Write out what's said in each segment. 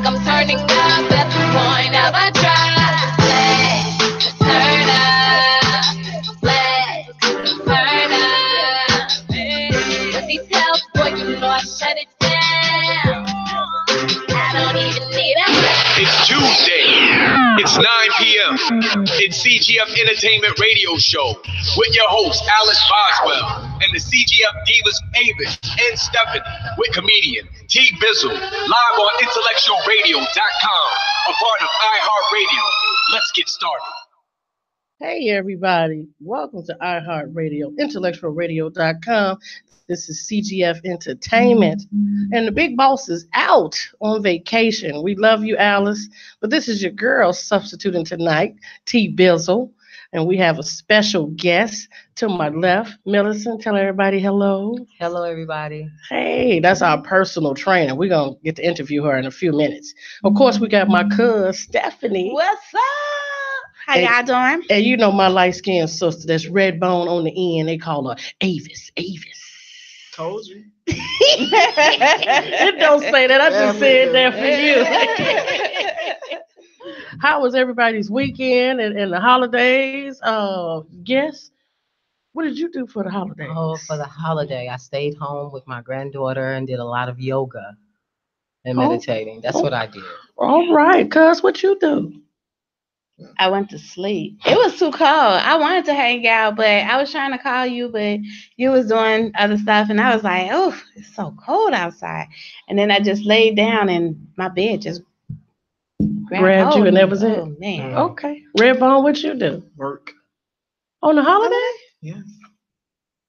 think I'm turning up at the point of a drop. Let's turn up. Let's turn up. Cause these health, boy, you know I shut it down. I don't even need a It's Tuesday. It's 9 p.m. It's CGF Entertainment Radio Show with your host, Alice Boswell, and the CGF Divas Avis and Stephanie with comedian T Bizzle, live on IntellectualRadio.com, a part of iHeartRadio. Let's get started. Hey, everybody. Welcome to iHeartRadio, IntellectualRadio.com. This is CGF Entertainment, and the big boss is out on vacation. We love you, Alice, but this is your girl substituting tonight, T Bizzle, and we have a special guest to my left, Millicent. Tell everybody hello. Hello, everybody. Hey, that's our personal trainer. We're going to get to interview her in a few minutes. Of course, we got my cousin, Stephanie. What's up? How y'all doing? And you know my light-skinned sister, that's red bone on the end. They call her Avis. Told you. It don't say that. I just said that for you. How was everybody's weekend and the holidays? Guess, what did you do for the holidays? Oh, for the holiday, I stayed home with my granddaughter and did a lot of yoga and meditating. That's what I did. All right, cuz, what you do? I went to sleep. It was too cold. I wanted to hang out, but I was trying to call you, but you was doing other stuff, and I was like, oh, it's so cold outside. And then I just laid down, and my bed just grabbed you, and that was it? Oh, man. Okay. Redbone, what you do? Work. On the holiday? Yes.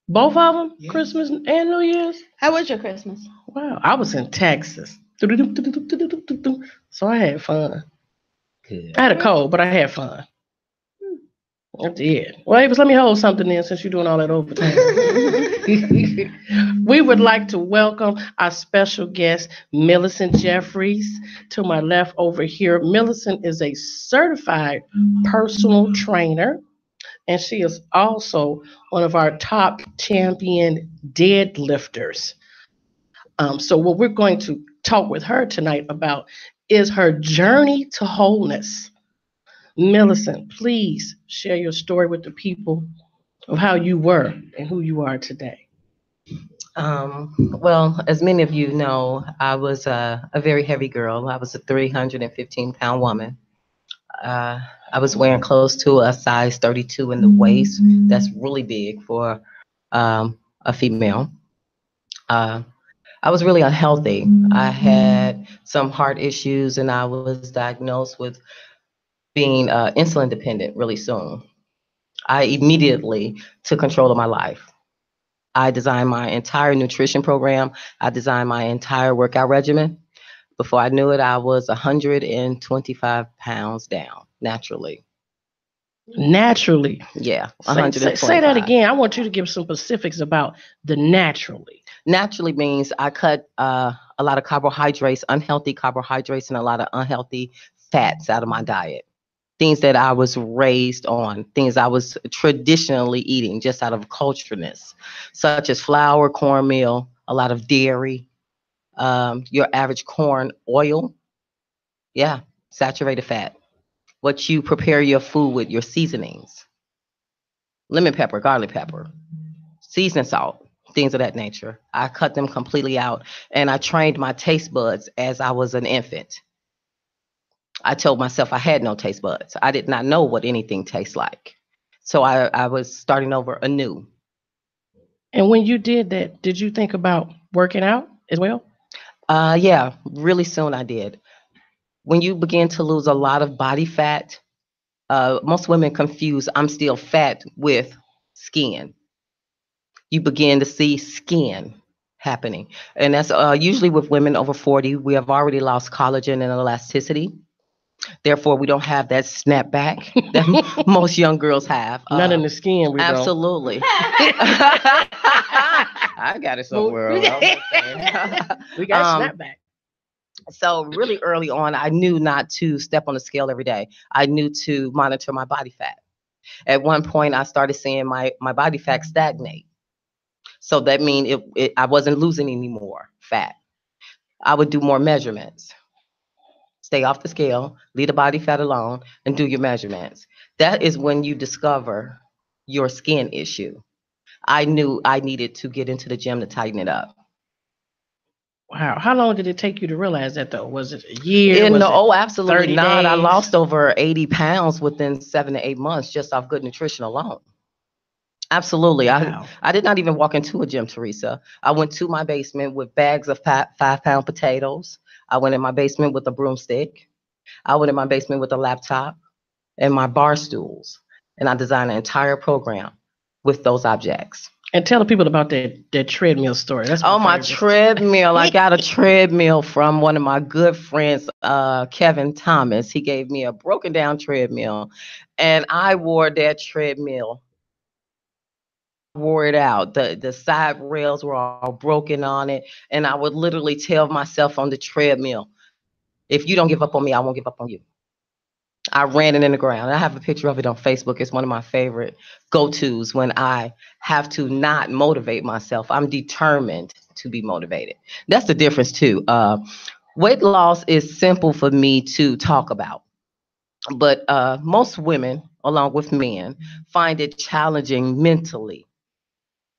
Both of them? Yes. Christmas and New Year's? How was your Christmas? Wow. I was in Texas. So I had fun. Good. I had a cold, but I had fun. I did. Well, Avis, let me hold something in since you're doing all that overtime. We would like to welcome our special guest, Millicent Jeffries, to my left over here. Millicent is a certified personal trainer, and she is also one of our top champion deadlifters. So what we're going to talk with her tonight about is her journey to wholeness. Millicent, please share your story with the people of how you were and who you are today. Well, as many of you know, I was a very heavy girl. I was a 315-pound woman. I was wearing close to a size 32 in the waist. That's really big for a female. I was really unhealthy. I had some heart issues, and I was diagnosed with being insulin dependent really soon. I immediately took control of my life. I designed my entire nutrition program. I designed my entire workout regimen. Before I knew it, I was 125 pounds down naturally. Naturally. Yeah, Say 125. say that again. I want you to give some specifics about the naturally. Naturally means I cut a lot of carbohydrates, unhealthy carbohydrates, and a lot of unhealthy fats out of my diet. Things that I was raised on, things I was traditionally eating just out of cultureness, such as flour, cornmeal, a lot of dairy, your average corn oil. Yeah, saturated fat. What you prepare your food with, your seasonings, lemon pepper, garlic pepper, seasoning salt, things of that nature. I cut them completely out, and I trained my taste buds as I was an infant. I told myself I had no taste buds. I did not know what anything tastes like. So I was starting over anew. And when you did that, did you think about working out as well? Yeah, really soon I did. When you begin to lose a lot of body fat, most women confuse I'm still fat with skin. You begin to see skin happening. And that's usually with women over 40. We have already lost collagen and elasticity. Therefore, we don't have that snapback that most young girls have. Not in the skin, we don't. Absolutely. I got it somewhere. We got snapback. So really early on, I knew not to step on the scale every day. I knew to monitor my body fat. At one point, I started seeing my body fat stagnate. So that means I wasn't losing any more fat. I would do more measurements. stay off the scale, leave the body fat alone, and do your measurements. That is when you discover your skin issue. I knew I needed to get into the gym to tighten it up. Wow. How long did it take you to realize that though? Was it a year? And Was no, it oh, absolutely 30 not. I days? lost over 80 pounds within 7 to 8 months just off good nutrition alone. Absolutely. Wow. I did not even walk into a gym, Teresa. I went to my basement with bags of 5 pound potatoes. I went in my basement with a broomstick. I went in my basement with a laptop and my bar stools. And I designed an entire program with those objects. And tell the people about that treadmill story. That's Oh, my favorite. treadmill. I got a treadmill from one of my good friends, Kevin Thomas. He gave me a broken down treadmill, and I wore that treadmill. Wore it out. The side rails were all broken on it, and I would literally tell myself on the treadmill, if you don't give up on me, I won't give up on you. I ran it in the ground. I have a picture of it on Facebook. It's one of my favorite go-tos when I have to not motivate myself. I'm determined to be motivated. That's the difference too. Weight loss is simple for me to talk about, but most women, along with men, find it challenging mentally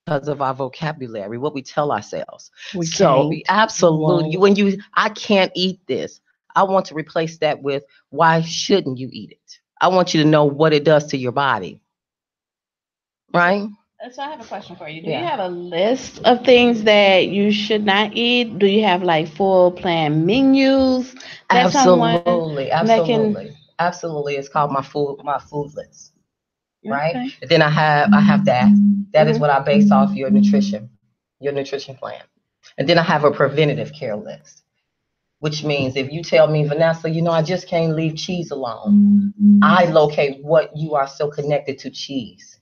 because of our vocabulary, what we tell ourselves. We So can't, absolutely, won't. I can't eat this. I want to replace that with, why shouldn't you eat it? I want you to know what it does to your body. Right? So I have a question for you. Do Yeah. you have a list of things that you should not eat? Do you have like full plan menus that someone Absolutely, that can? absolutely. It's called my food list. Right? Okay. And then I have that. That is Mhm. what I base off your nutrition plan. And then I have a preventative care list, which means if you tell me, Vanessa, I just can't leave cheese alone, I locate what you are so connected to cheese.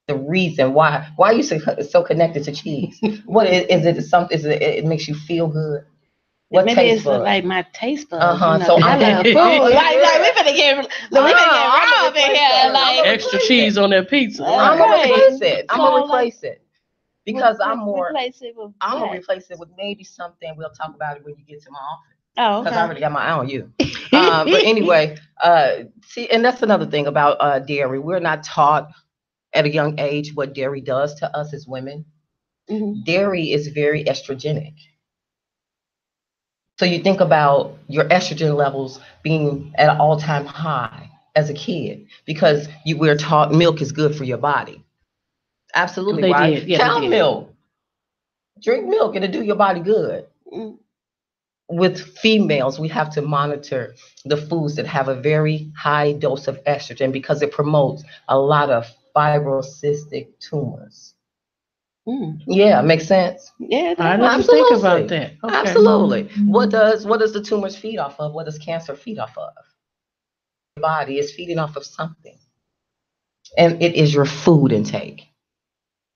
The reason why are you so connected to cheese? What is it? Something? Is it makes you feel good? What Maybe tastes it's good? like my taste buds. So I love food. Like we finna get raw up in here. Like Extra cheese on that pizza. I'm Right. gonna Right. replace it. I'm So, gonna like, replace it because I'm more. Replace it with I'm gonna what? replace it with maybe something. We'll talk about it when you get to my office. Oh, Because I okay. already got my eye on you. But anyway, see, and that's another thing about dairy. We're not taught at a young age what dairy does to us as women. Mhm. Dairy is very estrogenic. So you think about your estrogen levels being at an all-time high as a kid because we're taught milk is good for your body. Absolutely, They right? did. Yeah, Cow they did. milk. Drink milk, it'll do your body good. Mm. With females, we have to monitor the foods that have a very high dose of estrogen because it promotes a lot of fibrocystic tumors. Mm. Yeah, makes sense. Yeah, it I does. didn't think about that. Okay. Absolutely. What does the tumors feed off of? What does cancer feed off of? Your body is feeding off of something. And it is your food intake.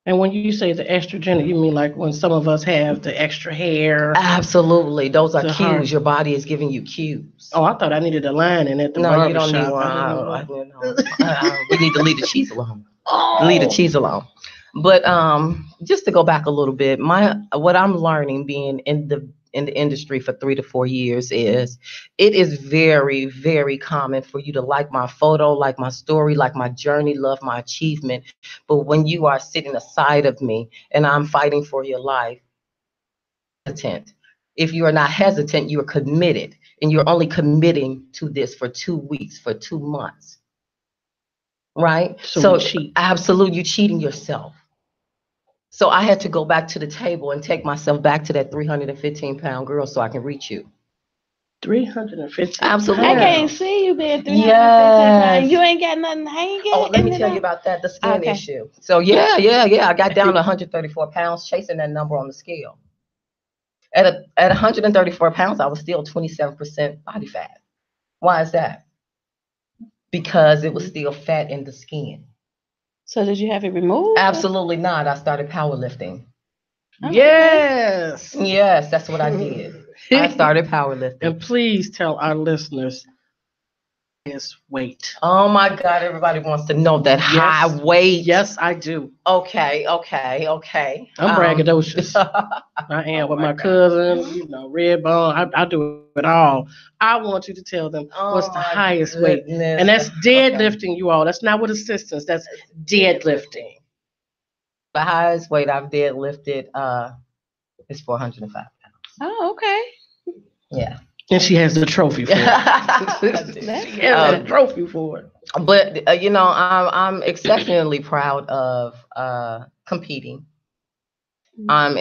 And when you say the estrogen, you mean like when some of us have the extra hair? Absolutely. Those are The cues. heart. Your body is giving you cues. Oh, I thought I needed a lining at the No, you don't need barbershop. one. I didn't know We need to leave the cheese alone. Oh. Leave the cheese alone. But just to go back a little bit, what I'm learning being in the industry for 3 to 4 years is it is very, very common for you to like my photo, like my story, like my journey, love my achievement. But when you are sitting aside of me and I'm fighting for your life, hesitant. If you are not hesitant, you are committed, and you're only committing to this for 2 weeks, for 2 months. Right? So we cheat. Absolutely, you're cheating yourself. So I had to go back to the table and take myself back to that 315-pound girl so I can reach you. 350. Absolutely. I pounds. can't see you being 350 Yes. pounds. You ain't got nothing hanging. Oh, let me in tell you it. about that, the skin Okay. issue. So yeah. I got down to 134 pounds, chasing that number on the scale. At 134 pounds, I was still 27% body fat. Why is that? Because it was still fat in the skin. So did you have it removed? Absolutely not. I started powerlifting. Yes. Yes, that's what I did. I started powerlifting. And please tell our listeners weight? Oh my God, everybody wants to know that high weight. Yes, I do. Okay. I'm braggadocious. I am with my cousin, red bone. I do it all. I want you to tell them what's the highest weight. And that's deadlifting, you all. That's not with assistance. That's deadlifting. The highest weight I've deadlifted is 405 pounds. Oh, okay. Yeah. And she has the trophy for it. She has a trophy for it. But I'm exceptionally proud of competing. I'm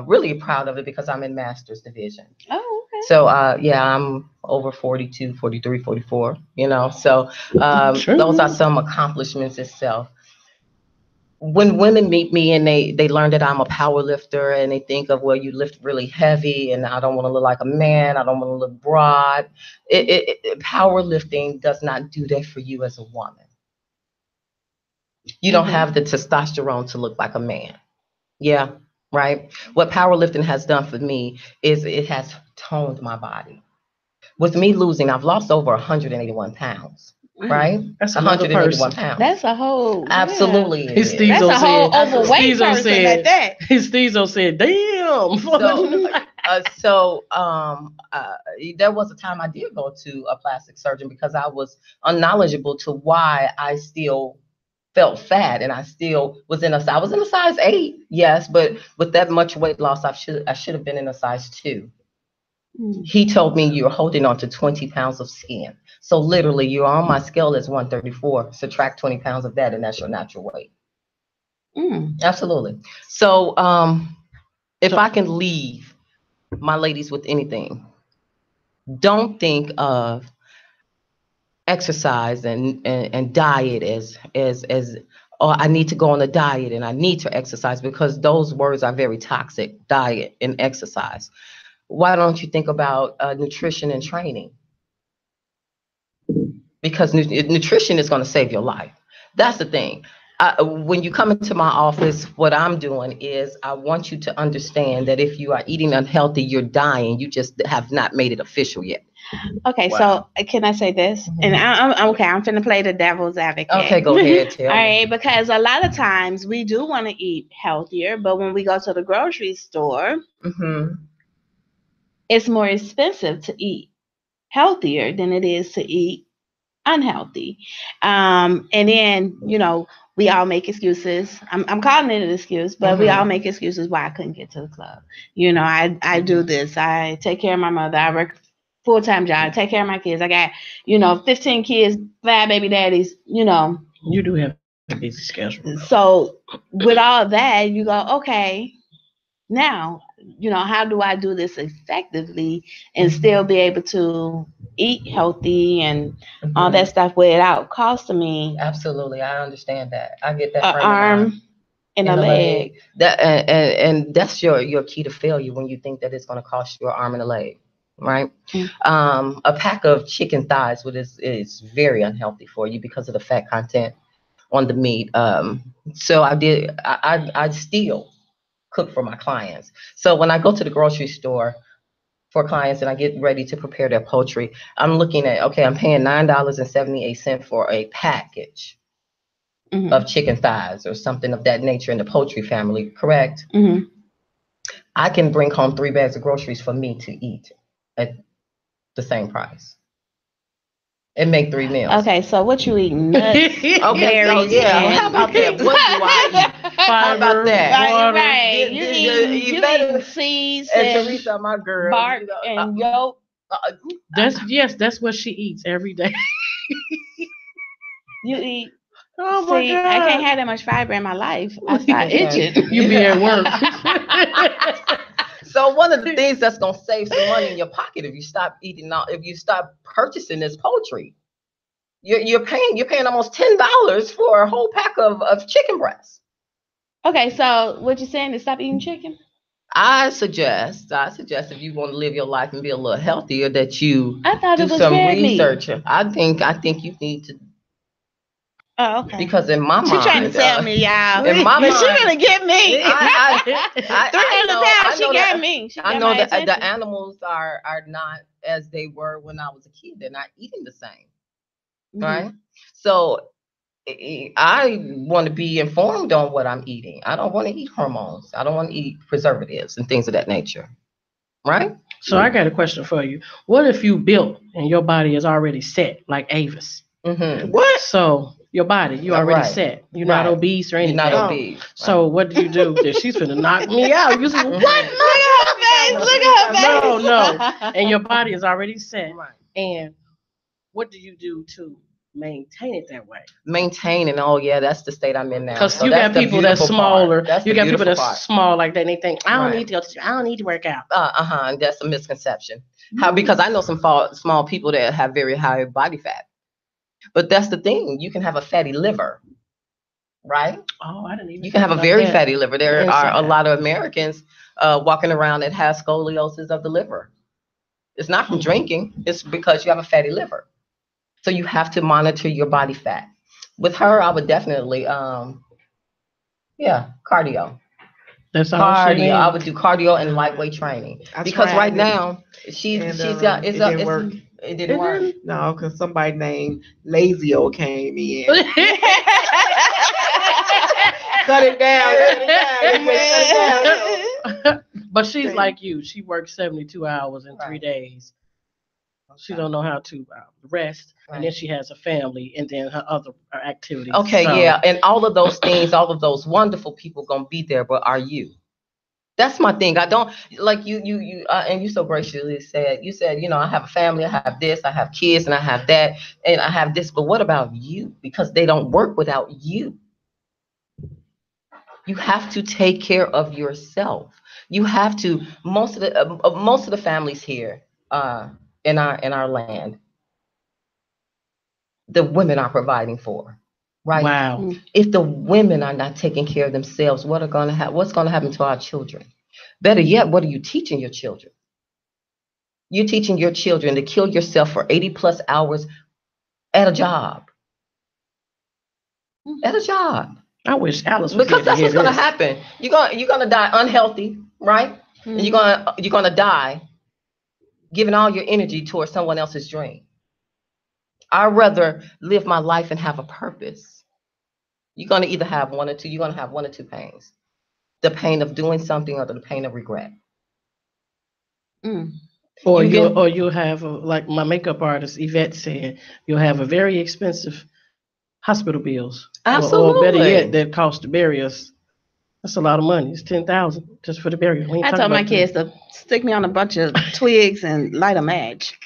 really proud of it because I'm in master's division. Oh, okay. So I'm over 42, 43, 44. So those are some accomplishments itself. When women meet me and they learn that I'm a power lifter and they think of, well, you lift really heavy and I don't want to look like a man, I don't want to look broad. Powerlifting does not do that for you as a woman. You don't have the testosterone to look like a man. Yeah, right. What powerlifting has done for me is it has toned my body. With me losing, I've lost over 181 pounds. Right? That's 181 pounds. That's a whole. Absolutely. That's a whole overweight person at that. Stezo said, damn. So there was a time I did go to a plastic surgeon because I was unknowledgeable to why I still felt fat, and I still was in a size 8, yes, but with that much weight loss, I should have been in a size 2. He told me you're holding on to 20 pounds of skin. So literally you're on my scale as 134, subtract 20 pounds of that, and that's your natural weight. Absolutely. So if I can leave my ladies with anything, don't think of exercise and diet as I need to go on a diet and I need to exercise, because those words are very toxic, diet and exercise. Why don't you think about nutrition and training? Because nutrition is going to save your life. That's the thing. When you come into my office, what I'm doing is I want you to understand that if you are eating unhealthy, you're dying. You just have not made it official yet. Okay, so can I say this? And I'm finna play the devil's advocate. Okay, go ahead, tell me. All right, because a lot of times we do want to eat healthier, but when we go to the grocery store, it's more expensive to eat healthier than it is to eat unhealthy. And then, we all make excuses. I'm calling it an excuse, but we all make excuses why I couldn't get to the club. I do this. I take care of my mother. I work full-time job. I take care of my kids. I got, 15 kids, 5 baby daddies, You do have a busy schedule. So with all that, you go, okay, now, how do I do this effectively and still be able to eat healthy and all that stuff without costing me? Absolutely, I understand that. I get that. An arm and a leg. That and that's your key to failure, when you think that it's going to cost you an arm and a leg, right? A pack of chicken thighs is very unhealthy for you because of the fat content on the meat. So I still cook for my clients. So when I go to the grocery store for clients and I get ready to prepare their poultry, I'm looking at, okay, I'm paying $9.78 for a package of chicken thighs or something of that nature in the poultry family, correct? I can bring home 3 bags of groceries for me to eat at the same price and make 3 meals. Okay, so what you eating? Nuts, okay, berries, how about that? What do I eat? How about that? Right. You eat seeds and Teresa, my girl, bark and yolk. That's what she eats every day. You eat. Oh my God. I can't have that much fiber in my life. I start itching. You be at work. So one of the things that's gonna save some money in your pocket if you stop purchasing this poultry, you're paying almost $10 for a whole pack of chicken breasts. Okay, so what you're saying is stop eating chicken? I suggest if you want to live your life and be a little healthier, that you do some research. I think you need to. Oh, okay. Because in my mind, she's trying to tell me, y'all. In my mind, she's gonna get me. 300 pounds. She got me. I know that the animals are not as they were when I was a kid. They're not eating the same. right? So I want to be informed on what I'm eating. I don't want to eat hormones. I don't want to eat preservatives and things of that nature, right? So I got a question for you. What if you built and your body is already set, like Avis? Mm-hmm. What? So your body, you already Right. set. You're not Right. obese or You're anything. not Oh. obese. So what do you do? That she's finna knock me out. You say, what? Look at her face. Look at her face. No. And your body is already set. Right. And what do you do to maintain it that way? Maintaining. Oh yeah, that's the state I'm in now. Because So you that's got the people that's beautiful smaller. part. That's You the got people beautiful that's part. small like that. And they think, I don't Right. need to go to, I don't need to work out. And that's a misconception. How? Because I know some small people that have very high body fat. But that's the thing. You can have a fatty liver, right? Oh, I didn't even. You can have a think very about that. fatty liver. There are a Inside. lot of Americans walking around that have scoliosis of the liver. It's not from drinking. It's because you have a fatty liver. So you have to monitor your body fat. With her, I would definitely, cardio. That's all she Cardio. I needs. would do cardio and lightweight training I because tried right it, now she's and, got it didn't work. It didn't work. No, because somebody named Lazio came in. Cut it down. Cut it down. But she's like you. She works 72 hours in 3 days. She don't know how to rest, and then she has a family, and then her other activities. Okay, So- yeah, and all of those things, all of those wonderful people gonna be there, but are you? That's my thing. I don't like you, and you so graciously said, I have a family, I have this, I have kids, and I have that, and I have this, but what about you? Because they don't work without you. You have to take care of yourself. You have to. Most of the families here, in our land, the women are providing for, right? Wow. If the women are not taking care of themselves, what's going to happen to our children? Better yet, what are you teaching your children? You're teaching your children to kill yourself for 80 plus hours at a job. At a job. I wish Alice was Because here that's to what's hear going to this. happen. You're gonna die unhealthy, right? And you're gonna die giving all your energy towards someone else's dream. I'd rather live my life and have a purpose. You're gonna either have one or two. You're gonna have one or two pains: the pain of doing something, or the pain of regret. Or You you'll have like my makeup artist Yvette said, you'll have a very expensive hospital bills. Or better Absolutely. yet, that cost to bury us. That's a lot of money. It's $10,000 just for the burial. We ain't I talking told my about kids to stick me on a bunch of twigs and light a match.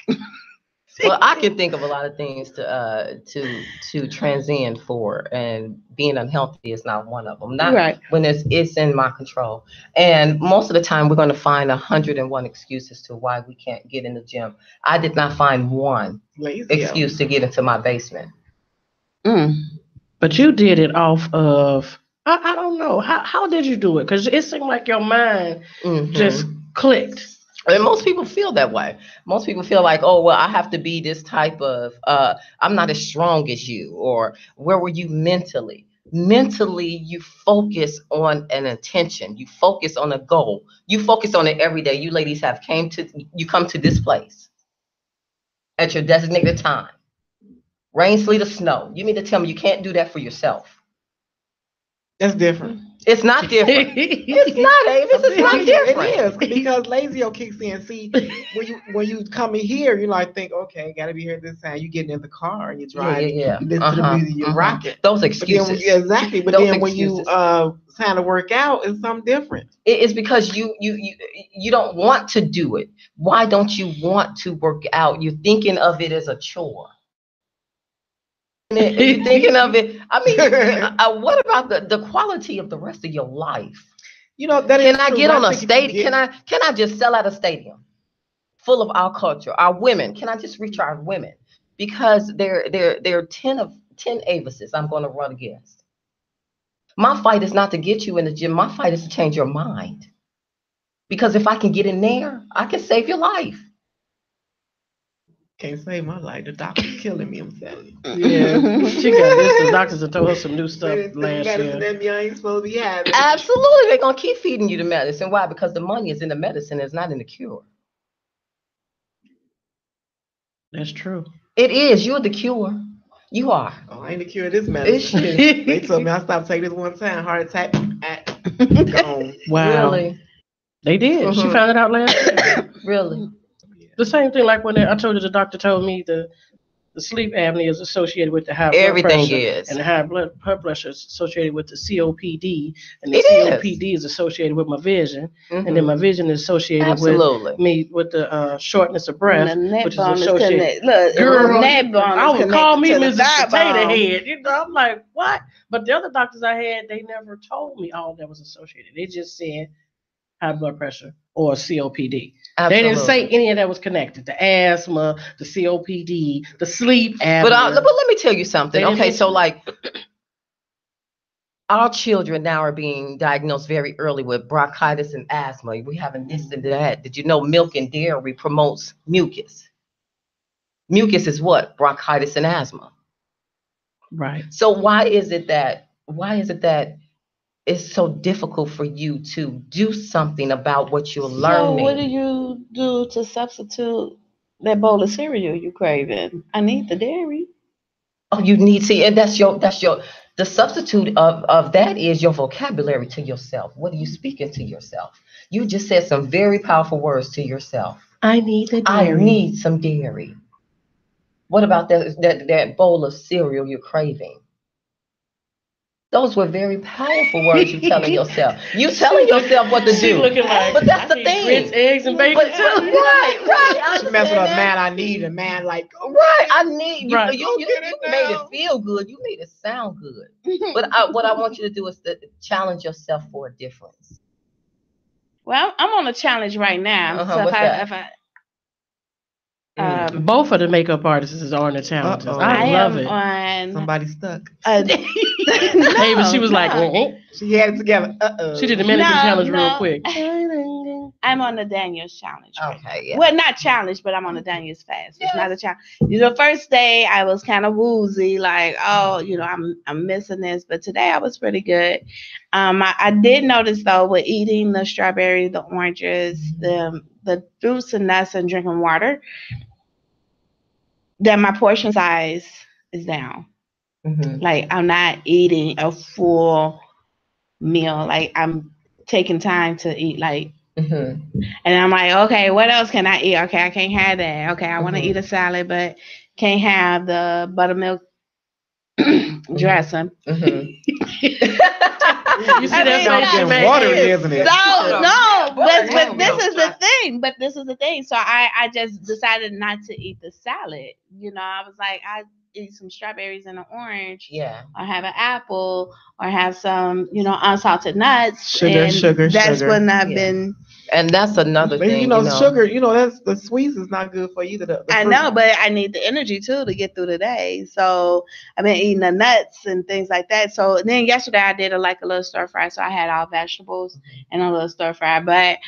Well, I can think of a lot of things to transcend for, and being unhealthy is not one of them. Not Right. when it's in my control. And most of the time, we're going to find 101 excuses to why we can't get in the gym. I did not find one excuse to get into my basement. But you did it off of, I don't know, how did you do it? Because it seemed like your mind just clicked. And most people feel that way. Most people feel like, oh, well, I have to be this type of, I'm not as strong as you, or where were you mentally? Mentally, you focus on an intention. You focus on a goal. You focus on it every day. You ladies come to this place at your designated time. Rain, sleet, or snow. You mean to tell me you can't do that for yourself? That's different. It's not different. It's not, Avis. It's not different. It is, because Lazio kicks in. See, when you come in here, you like think, okay, gotta be here this time. You get in the car and you drive. Yeah. You listen to the music, you rock it. Those But excuses. then exactly. But Those then when excuses. you trying to work out, it's something different. It's because you don't want to do it. Why don't you want to work out? You're thinking of it as a chore. You're thinking of it. I mean, what about the quality of the rest of your life? You know, that Can is I true. get I on a think if you stadium? Can I just sell out a stadium full of our culture, our women? Can I just reach our women? Because there are 10 Avises I'm going to run against. My fight is not to get you in the gym. My fight is to change your mind. Because if I can get in there, I can save your life. Can't save my life. The doctor's killing me, I'm telling you. Yeah, she got this. The doctors have told her some new stuff last Medicine year. that you ain't supposed to be having. Absolutely. They're going to keep feeding you the medicine. Why? Because the money is in the medicine. It's not in the cure. That's true. It is. You're the cure. You are. Oh, I ain't the cure of this It's medicine. you. They told me I stopped taking this one time. Heart attack. Gone. Wow. Really? They did. She Mhm. found it out last year. Really? The same thing like when I told you the doctor told me the sleep apnea is associated with the high blood Everything pressure, is. and the high blood pressure is associated with the COPD, and the It is. COPD is associated with my vision, and then Mhm. my vision is associated Absolutely. with me with the shortness of And breath, the neck which is bone is associated. connected. Look, Girl, the neck bone I is would call me connected to the Mrs. thigh Potato bone. Head. You know, I'm like, what? But the other doctors I had, they never told me all that was associated. They just said high blood pressure or COPD. They didn't say Absolutely. any of that was connected. The asthma, the COPD, the sleep apnea. But let me tell you something. They didn't Okay, so mention- like our children now are being diagnosed very early with bronchitis and asthma. We having this and that. Did you know milk and dairy promotes mucus? Mucus is what? Bronchitis and asthma. Right. So why is it that it's so difficult for you to do something about what you're So what do learning? you do to substitute that bowl of cereal you craving? I need the dairy. Oh, you need to, and that's your the substitute of that is your vocabulary to yourself. What are you speaking to yourself? You just said some very powerful words to yourself. I need the I dairy. need some dairy. What about that bowl of cereal you're craving? Those were very powerful words you're telling yourself. You telling yourself what to She do. looking like, But that's I the need grits, thing. eggs, and bacon But too. right, I She messed with understand a that. man I need, a man like, oh, Right, I need you. Right. You Get it made it now. feel good. You made it sound good. But what I want you to do is to challenge yourself for a difference. Well, I'm on a challenge right now. So What's that? if I Mm. Both of the makeup artists are on the challenges. Uh-oh. I I love am it. on Somebody stuck. a Hey, but she was like, no. She had it together. She did the mannequin No, challenge real no. quick. I'm on the Daniel's challenge. Right now. Okay, yeah. Well, not challenge, but I'm on the Daniel's fast. It's not a challenge. The first day I was kind of woozy, like, oh, I'm missing this. But today I was pretty good. I did notice though, with eating the strawberry, the oranges, the fruits and nuts, and drinking water, that my portion size is down. Mhm. Like I'm not eating a full meal. Like I'm taking time to eat. Like. Mhm. And I'm like, okay, what else can I eat? Okay, I can't have that. Okay, I want to eat a salad, but can't have the buttermilk dressing. Mhm. You see I that mean, face she Getting made? watery, isn't it? So no, but Yeah, this we is don't the thing. But this is the thing. So I just decided not to eat the salad. I was like, I eat some strawberries and an orange, Yeah. or have an apple, or have some, unsalted nuts. Sugar, and sugar, that's sugar. when I've Yeah. been. And that's another But thing, sugar, that's the sweets is not good for you either. The I fruit. know, but I need the energy too to get through the day. So I've been eating the nuts and things like that. So then yesterday I did a little stir fry. So I had all vegetables and a little stir fry. But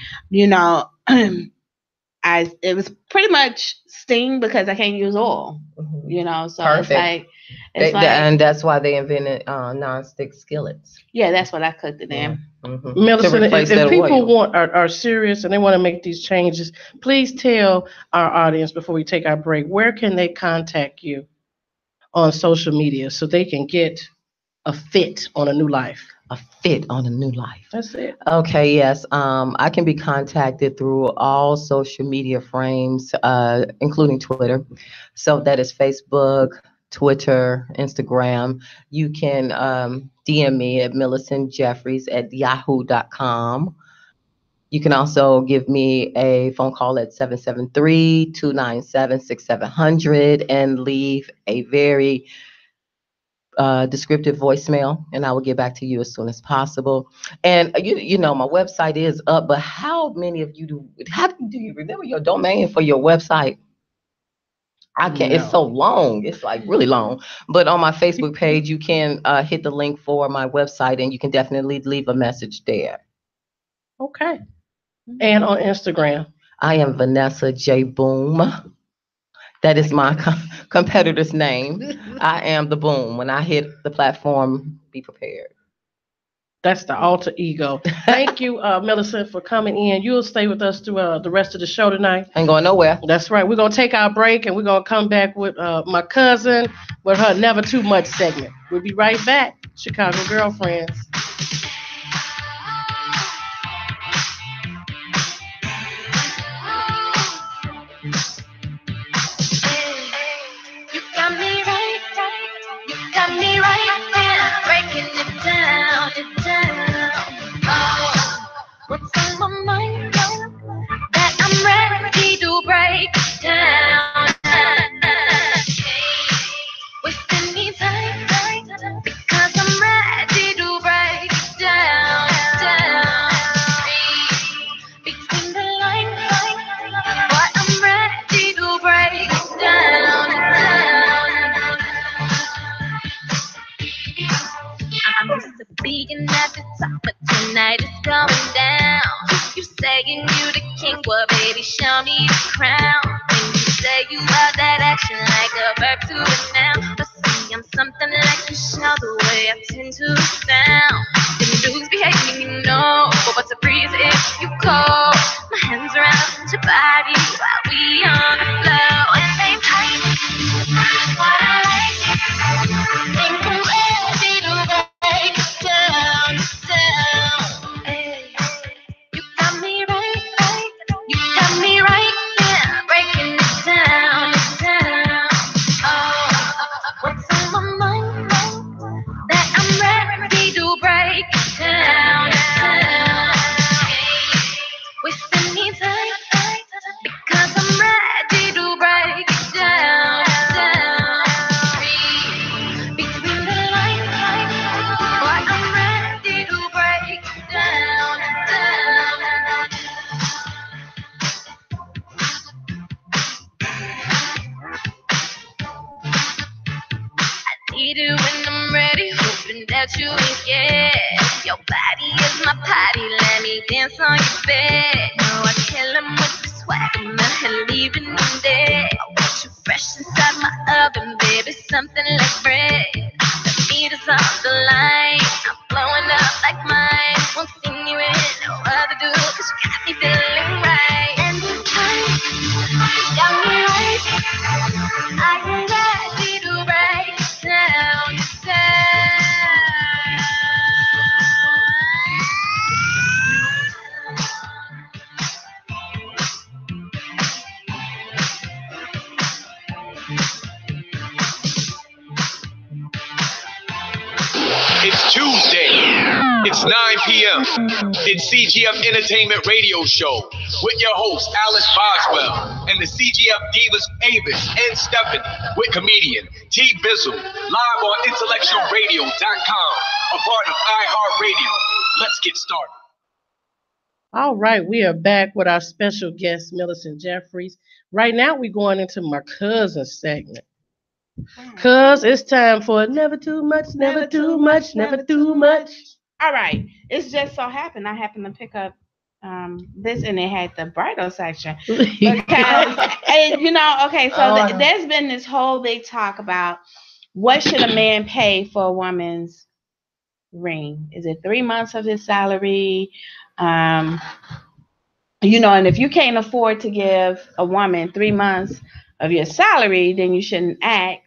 it was pretty much steamed because I can't use oil. Mhm. So Perfect. And that's why they invented non-stick skillets. yeah, that's what I cooked it in. Mhm. Millicent, To replace if that people oil. are serious and they want to make these changes, please tell our audience before we take our break, where can they contact you on social media so they can get a fit on a new life? A fit on a new life. That's it. Okay, yes. I can be contacted through all social media frames, including Twitter. So that is Facebook, Twitter, Instagram. You can DM me at millicentjeffries@yahoo.com. You can also give me a phone call at 773-297-6700 and leave a very descriptive voicemail, and I will get back to you as soon as possible. And my website is up, but how many of you how do you remember your domain for your website? I can't. It's so long. It's like really long. But on my Facebook page, you can hit the link for my website, and you can definitely leave a message there. Okay. And on Instagram. I am Vanessa J. Boom. That is my competitor's name. I am the Boom. When I hit the platform, be prepared. That's the alter ego. Thank you, Millicent, for coming in. You'll stay with us through the rest of the show tonight. Ain't going nowhere. That's right. We're going to take our break and we're going to come back with my cousin with her Never Too Much segment. We'll be right back. Chicago Girlfriends. You got me right, you got me right there, breaking it down, Oh, what's on my mind that I'm ready to break down. Wasting me time because I'm ready to break down. Between the lines, but I'm ready to break down. I'm used to being at the top, but tonight it's going down. You saying you the king, well baby, show me the crown. When you say you love that action like a verb to a noun, but see I'm something like a shell, the way I tend to sound. Them dudes be hating, you know, but what's a breeze if you cold? My hands around your body while we on the floor. At the same time, what I like, think I'm ready to break down. Hey, you got me right, you got me right, yeah, breaking it down. Oh, what's on my mind that I'm ready to break down. Wasting me time because I'm ready to break down. Between the lines, but I'm ready to break down. I need it when I'm ready, hoping that you ain't scared. Your body is my party, let me dance on your bed. No, I kill 'em with the swag, I'm not leaving them dead. I want you fresh inside my oven, baby, something like bread. The meat is off the line, I'm blowing up like mine. Won't see you in no other dude, 'cause you got me feeling right. And this time, you got me right, I am ready to break down. It's Tuesday. It's 9 p.m. It's CGF Entertainment Radio Show with your host, Alice Boswell, and the CGF Divas Avis and Stephanie with comedian T. Bizzle, live on IntellectualRadio.com, a part of iHeartRadio. Let's get started. All right, we are back with our special guest, Millicent Jeffries. Right now, we're going into my cousin segment. Cuz it's time for never too much, never too much, never too much. All right. It's just so happened I happened to pick up this and it had the bridal section. Because and you know, okay, so there's been this whole big talk about what should a man pay for a woman's ring? Is it 3 months of his salary? You know, and if you can't afford to give a woman 3 months of your salary, then you shouldn't ask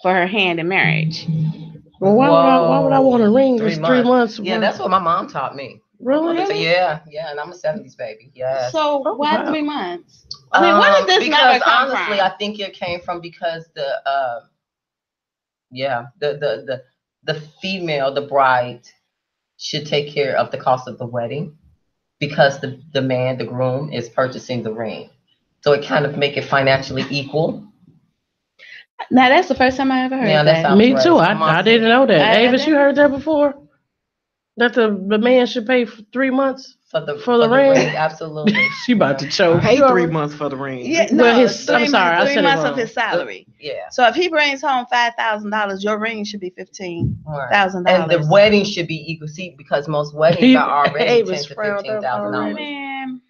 for her hand in marriage. Well, why would I want a ring? 3 It's months. 3 months. Yeah, that's what my mom taught me. Really? So, yeah, and I'm a 70s baby. Yeah. So why wow. 3 months? I mean, where did this number come honestly, from? I think it came from because the female, the bride, should take care of the cost of the wedding because the man, the groom, is purchasing the ring. So it kind of make it financially equal. Now that's the first time I ever heard that. that. sounds Me right. too. I didn't know that. Avis, you heard that never- before? That the man should pay for 3 months for the ring? Absolutely. She about to choke. Pay 3 months for the ring. Yeah, Well, no, his- I'm sorry, I said 3 it months wrong. of his salary. Yeah. So if he brings home $5,000, your ring should be $15,000. And the wedding should be equal. See, because most weddings are already Avis $10,000 to frowned up $15,000. already. Man,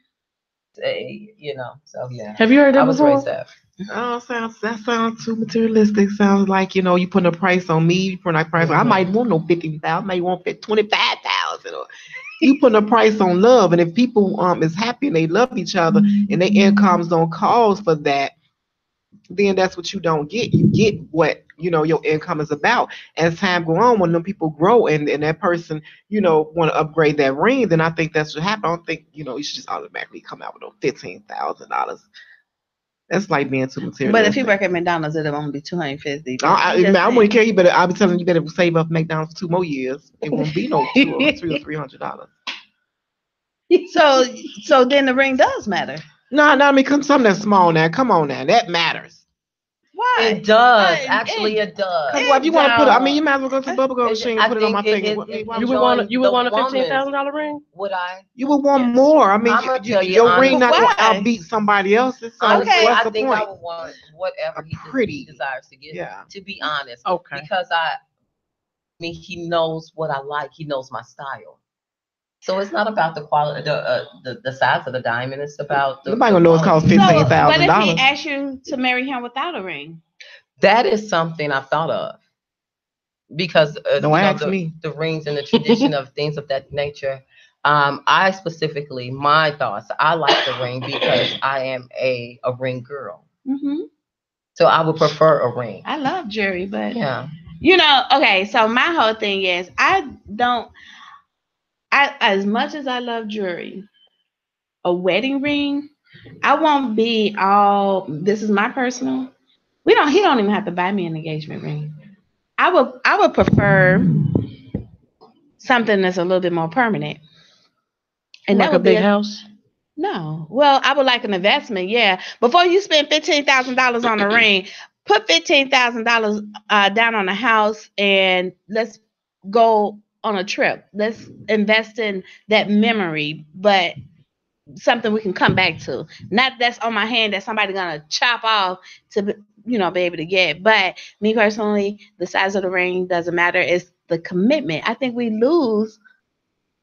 So yeah, Have you heard I that was before? raised that. Oh, that sounds too materialistic. Sounds like you putting a price on me. You putting a price. I might want no 15,000. I might want 25,000. You putting a price on love, and if people is happy and they love each other, and their incomes don't cause for that, then that's what you don't get. You get what your income is about. As time go on, when them people grow and that person want to upgrade that ring, then I think that's what happen. I don't think you should just automatically come out with no $15,000. That's like being too materialistic. But if he work at McDonald's, it'll only be 250. I wouldn't care. I'll be telling you better save up McDonald's for 2 more years. It won't be no $200 or $300. So then the ring does matter. No, I mean, something that's small now. Come on now, that matters. Why? It does. Actually, it does. Well, if you want to put it, I mean, you might as well go to the bubblegum machine and put it on my finger. You would want a $15,000 ring? Would I? You would want more. I mean, I'ma tell you your ring not honestly. going to outbeat somebody else's. So Okay, what's I the think point? I would want whatever he pretty. desires to get. Yeah. To be honest, Okay. because I mean, he knows what I like. He knows my style. So it's not about the quality, the size of the diamond. It's about the. Nobody gonna know it's cost $15,000. But if he asked you to marry him without a ring, that is something I've thought of. Because don't ask me. The rings and the tradition of things of that nature. I specifically, my thoughts. I like the ring because I am a ring girl. mm-hmm. So I would prefer a ring. I love jewelry, but Yeah. Okay. So my whole thing is, as much as I love jewelry, a wedding ring, I won't be all. This is my personal. He don't even have to buy me an engagement ring. I would prefer something that's a little bit more permanent. And like that a would big be house? No. Well, I would like an investment, yeah. Before you spend $15,000 on a ring, put $15,000 down on a house and let's go on a trip. Let's invest in that memory, but something we can come back to. Not that's on my hand that somebody's gonna chop off to be able to get. But me personally, the size of the ring doesn't matter. It's the commitment. I think we lose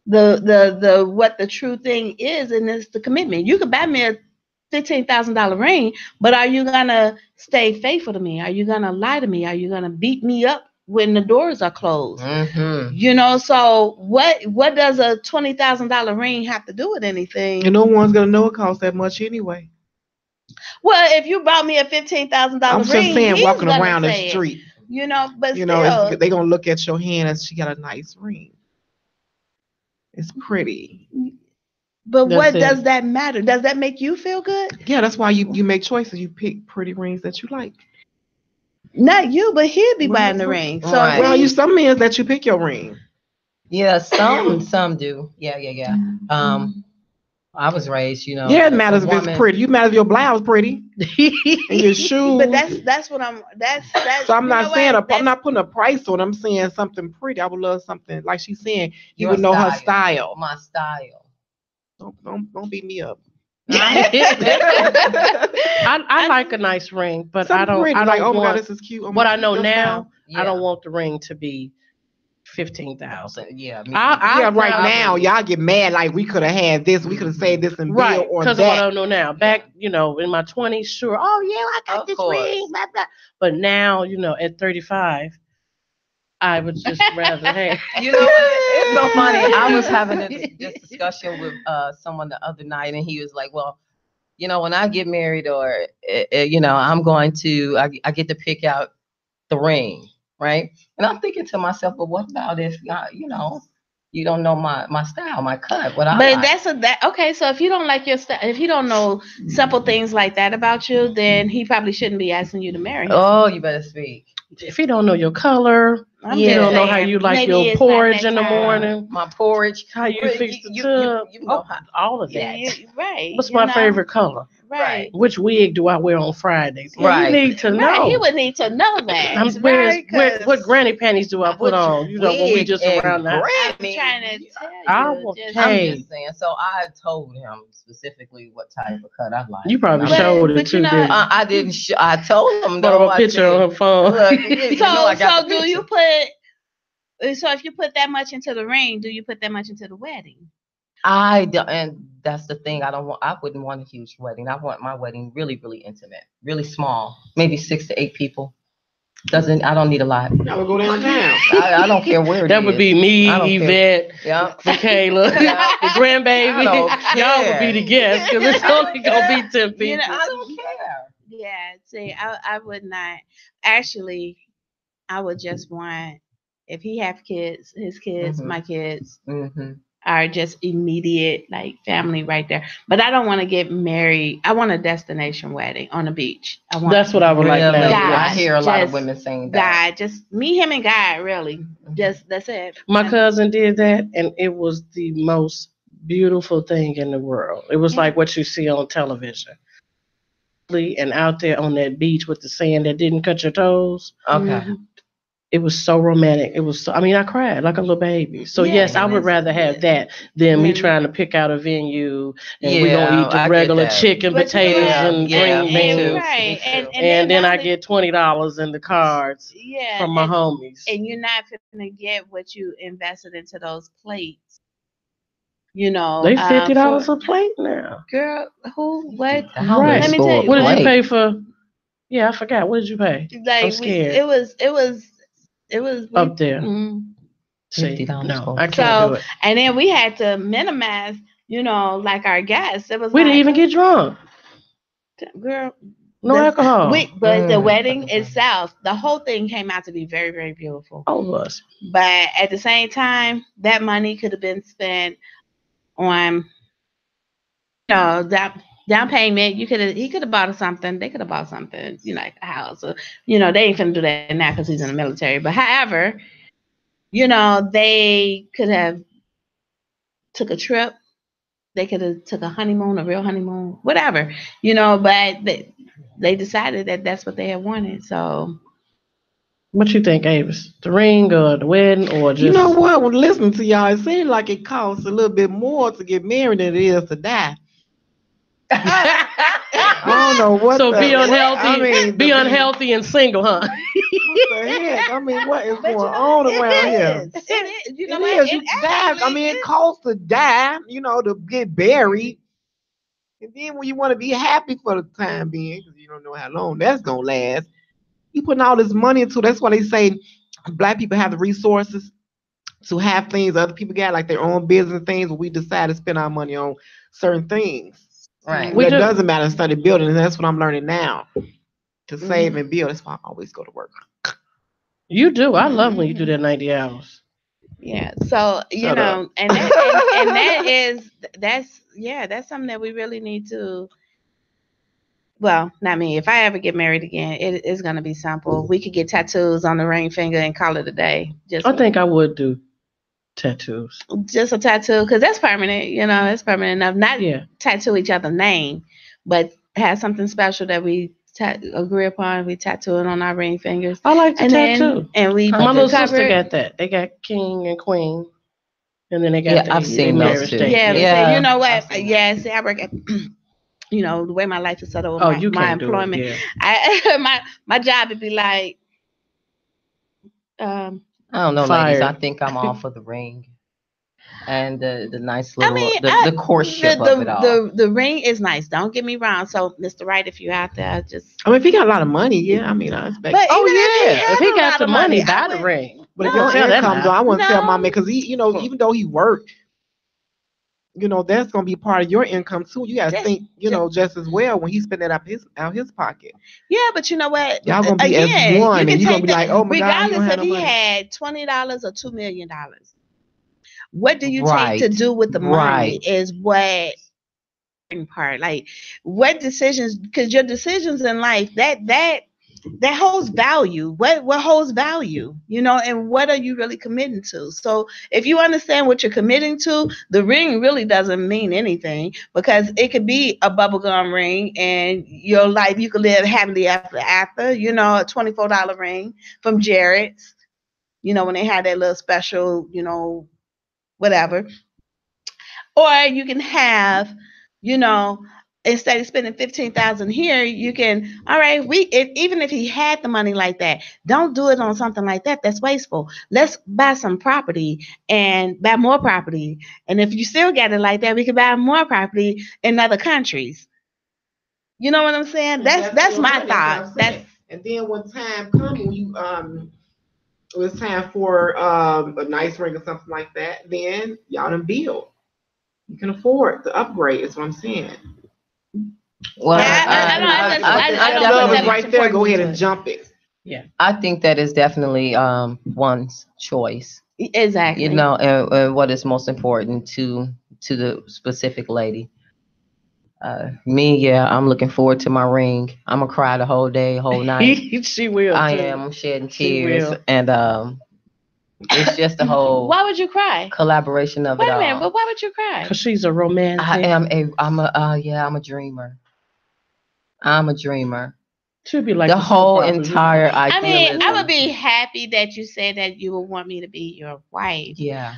the what the true thing is, and it's the commitment. You could buy me a $15,000 ring, but are you gonna stay faithful to me? Are you gonna lie to me? Are you gonna beat me up when the doors are closed? Mm-hmm. So what does a $20,000 ring have to do with anything? And no one's gonna know it costs that much anyway. Well, if you bought me a $15,000 ring, I'm just saying, he's walking gonna around the say it. street, But still, they gonna look at your hand and she got a nice ring. It's pretty. But That's what it. does that matter? Does that make you feel good? Yeah, that's why you make choices. You pick pretty rings that you like. Not you, but he'll be Well, buying the ring. So right. Well, you some men that you pick your ring. Yeah, some do. Yeah. I was raised, Yeah, it matters if it's pretty. You matter if your blouse pretty and your shoes. But that's what I'm. That's. So I'm not saying what? I'm not putting a price on. I'm saying something pretty. I would love something like she's saying. You Your would know her style. style. My style. Don't beat me up. I like a nice ring, but I don't. Pretty, I don't like, oh my want. God, this is cute. Oh What my I know God, now, Yeah. I don't want the ring to be 15,000. Yeah. Right now, y'all get mad like we could have had this, we could have saved this and Right, built on because of what I that. know now. Back, in my 20s, sure. Oh yeah, I got Of this course. ring, blah blah. But now, at 35, I would just rather have. It's so funny. I was having this discussion with someone the other night, and he was like, "Well, when I get married, or I'm going to, I get to pick out the ring, right?" And I'm thinking to myself, "But what about if you don't know my style, my cut, what I But like?" okay. So if you don't like your style, if you don't know simple things like that about you, then he probably shouldn't be asking you to marry him. Oh, you better speak. If you don't know your color, I'm you just don't know how saying, you like maybe your it's not porridge that in the time. morning, My porridge. how you fix the you tub, know how. all of that. Right. What's my favorite color? Right. Which wig do I wear on Fridays? Yeah, Right. You need to know. Right. He would need to know that. What granny panties do I put on? When we just around the house. I'm trying to tell you. I'm just saying. So I told him specifically what type of cut I like. You probably But- showed but it too, you know- didn't you? I didn't. I told him Put though. up a picture on her phone. Look, I got So the do you picture. so if you put that much into the ring, do you put that much into the wedding? And that's the thing. I wouldn't want a huge wedding. I want my wedding really, really intimate, really small, maybe 6 to 8 people. I don't need a lot. I would go downtown. I don't care where it That would is. be me, I don't care. Yvette, Yeah. Michaela, Yeah. the grandbaby. I don't Y'all would care. be the guests because it's only gonna be 10 people. You know, I don't care. Yeah, see, I would not. Actually, I would just want, if he have kids, his kids, Mhm. my kids Mm-hmm. are just immediate, like family right there. But I don't want to get married. I want a destination wedding on the beach. I want That's what I would like Really? now. God, I hear a lot of just women saying that. God, just me, him, and God, really. Just that's it. My cousin did that, and it was the most beautiful thing in the world. It was like what you see on television. And out there on that beach with the sand that didn't cut your toes. Okay. Mhm. It was so romantic. It was so, I mean, I cried like a little baby. So Yeah, yes, I and would it's- rather have that than me when- trying to pick out a venue and we're Yeah, gonna eat I the get regular that. chicken, But you know potatoes, what? and Yeah, green me beans. too. Right. Me too. then And then not I only- get $20 in the cards yeah, from my homies. and you're not gonna get what you invested into those plates. You know, They $50 for- a plate now. girl, who, what? How Right. Let me much tell for you, What did you plate? pay for? Yeah, I forgot. What did you pay? Like I'm scared. it was Up there. See, $50 no, for I a can't So do it. and then we had to minimize, like our guests. It was We didn't like, even get drunk. girl, No the- alcohol. but the Mm. wedding itself, the whole thing came out to be very, very beautiful. All of us. But at the same time, that money could have been spent on, down payment. He could have bought us something. They could have bought something, like a house. Or, they ain't finna do that now because he's in the military. But however, they could have took a trip. They could have took a honeymoon, a real honeymoon, whatever, But they decided that that's what they had wanted. So What you think, Avis? The ring or the wedding or just? You know what? When listening to y'all, it seems like it costs a little bit more to get married than it is to die. I don't know what. So be the- unhealthy. I mean, be unhealthy and single, huh? What the heck? I mean, what is But going on around here? It is. You know It what? is. You It die. I actually mean, it is. costs to die. To get buried. And then when you want to be happy for the time being, because you don't know how long that's gonna last, you putting all this money into. That's why they say Black people have the resources to have things other people got, like their own business things. But we decide to spend our money on certain things. Right. We It do. doesn't matter. Study building, and that's what I'm learning now. To Mm-hmm. save and build. That's why I always go to work. You do. I love when you do that 90 hours. Yeah. So Shut up. and that is that's something that we really need to. Well, not me. If I ever get married again, it is gonna be simple. We could get tattoos on the ring finger and call it a day. Just I think I would do tattoos. just a tattoo, because that's permanent. It's permanent enough. Not Yeah. tattoo each other's name, but have something special that we agree upon. We tattoo it on our ring fingers, I like to and tattoo. and we My little cover sister it. got that. They got king and queen, and then they got Yeah, the, I've seen their those marriage too. date. Yeah, but Yeah, see, you know I've what? seen Yeah, see, I work at, the way my life is set up with Oh, my, you my can't do it. employment. Yeah. My job would be like, I don't know, Fired. ladies. I think I'm all for the ring and the nice I little mean, the courtship of it all. the ring is nice. Don't get me wrong. So, Mr. Wright, if you're out there, just. I mean, if he got a lot of money, yeah. I mean, I expect. But Oh even yeah. If he has a got lot the of money, I buy the would- ring. But if No, your tell that income, now. though, I wouldn't tell my No. man because he, even though he worked, that's gonna be part of your income too. You gotta Just- think, just as well when he spend it out his pocket. Yeah, but you know what? Y'all gonna be as Again, one, you and can you gonna take be that, like, oh my God, he don't regardless have if no he money. had $20 or $2 million. What do you Right, take to do with the money? right. Is what part. Like, what decisions? Because your decisions in life that holds value. What holds value? And what are you really committing to? So if you understand what you're committing to, the ring really doesn't mean anything, because it could be a bubblegum ring and your life you could live happily after. A $24 ring from Jared's. When they had that little special, whatever. Or you can have, instead of spending 15,000 here, you can, all right, even if he had the money like that, don't do it on something like that. That's wasteful. Let's buy some property and buy more property. And if you still got it like that, we can buy more property in other countries. You know what I'm saying? And That's my what thought. I'm saying. And then when time comes, when you it was time for a nice ring or something like that, then y'all done build. You can afford the upgrade, is what I'm saying. Well, I don't love put is that right much there. Go importance ahead into and it. jump it. Yeah. I think that is definitely one's choice. Exactly. You know, and what is most important to the specific lady. Me, yeah, I'm looking forward to my ring. I'm gonna cry the whole day, whole night. She will. I too. am. I'm shedding She tears, will. and it's just the whole Why would you cry? collaboration of Wait it a minute, all. but why would you cry? Cause she's a romantic. I'm a dreamer. I'm a dreamer. Should be like The the whole soap operas. entire I mean, idealism. I would be happy that you said that you would want me to be your wife. Yeah.